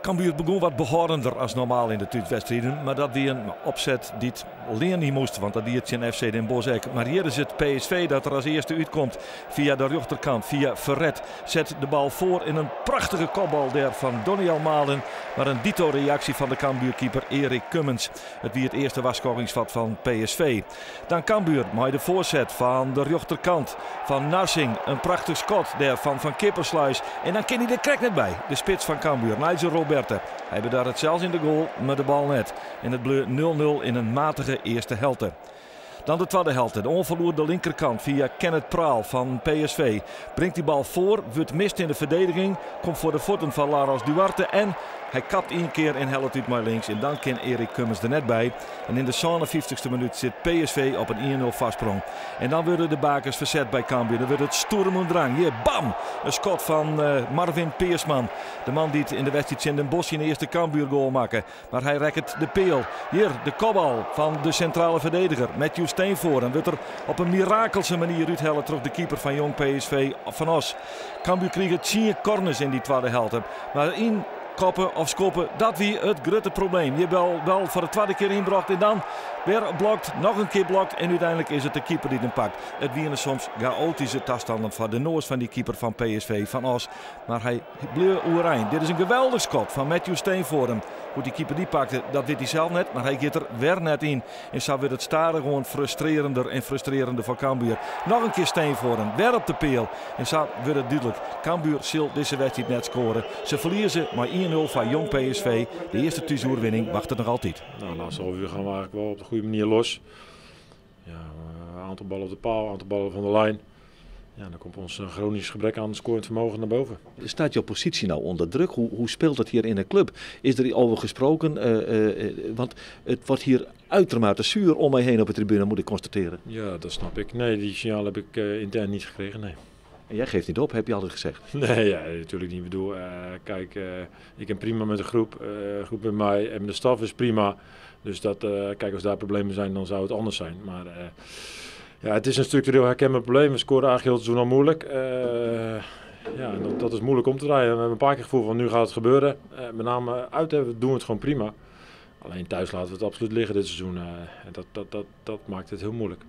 Cambuur begon wat behoudender als normaal in de thuiswedstrijden. Maar dat die een opzet die het alleen niet moest. Want dat die het in FC Den Bosch ook. Maar hier is het PSV dat er als eerste uitkomt. Via de rechterkant, via Verret. Zet de bal voor in een prachtige kopbal daar van Doniel Malen. Maar een dito reactie van de Cambuurkeeper Erik Cummins. Het wie het eerste waarschuwingsvat van PSV. Dan Cambuur, maar de voorzet van de rechterkant van Narsing. Een prachtig schot daar van Kippersluis. En dan kan hij er krek net bij. De spits van Cambuur, Nigel Roberta. Hij bedaart het zelfs in de goal, maar de bal net. En het bleef 0-0 in een matige eerste helte. Dan de tweede helte, de onverloerde linkerkant via Kenneth Praal van PSV. Brengt die bal voor, wordt mist in de verdediging. Komt voor de voeten van Laros Duarte en hij kapt één keer en helpt uit maar links. En dan kan Erik Cummins er net bij. En in de 57e minuut zit PSV op een 1-0 vastsprong. En dan worden de bakers verzet bij Cambuur. Dan wordt het Sturm und Drang. Hier, bam! Een schot van Marvin Peersman. De man die het in de wedstrijd in Den Bosch in de eerste Cambuur goal maken. Maar hij rekt de peel. Hier, de kopbal van de centrale verdediger. Matthew Steenvoorn. Wordt er op een mirakelse manier uithellen terug de keeper van jong PSV van Os. Cambuur kreeg 10 corners in die tweede helft. Maar in koppen of skoppen, dat wie het grote probleem. Je wel voor de tweede keer inbracht en dan weer blokt, nog een keer blokt en uiteindelijk is het de keeper die hem pakt. Het wieren soms chaotische toestanden van de noos van die keeper van PSV van Os. Maar hij bleef oerijn. Dit is een geweldig schot van Matthew Steenvoorn. Hoe die keeper die pakte, dat weet hij zelf net, maar hij gaat er weer net in. En zo wordt het staren gewoon frustrerender voor Cambuur. Nog een keer Steenvoorn, weer op de peel. En zo wordt het duidelijk. Cambuur zal deze wedstrijd net scoren. Ze verliezen maar 1-0 van jong PSV. De eerste thuisoverwinning wacht er nog altijd. Nou, na zo'n uur gaan we eigenlijk wel op de goede manier los. Ja, een aantal ballen op de paal, een aantal ballen van de lijn. Ja, dan komt ons chronisch gebrek aan scorend vermogen naar boven. Staat jouw positie nou onder druk? Hoe speelt het hier in de club? Is er over gesproken? Want het wordt hier uitermate zuur om mij heen op de tribune, moet ik constateren. Ja, dat snap ik. Nee, die signaal heb ik intern niet gekregen, nee. En jij geeft niet op, heb je altijd gezegd? Nee, ja, natuurlijk niet. Ik bedoel, kijk, ik ben prima met de groep. Groep met mij en de staf is prima. Dus dat, kijk, als daar problemen zijn, dan zou het anders zijn. Maar ja, het is een structureel herkenbaar probleem. We scoren eigenlijk heel het seizoen al moeilijk. Ja, dat is moeilijk om te draaien. We hebben een paar keer het gevoel van nu gaat het gebeuren. Met name uit doen we het gewoon prima. Alleen thuis laten we het absoluut liggen dit seizoen. Dat maakt het heel moeilijk.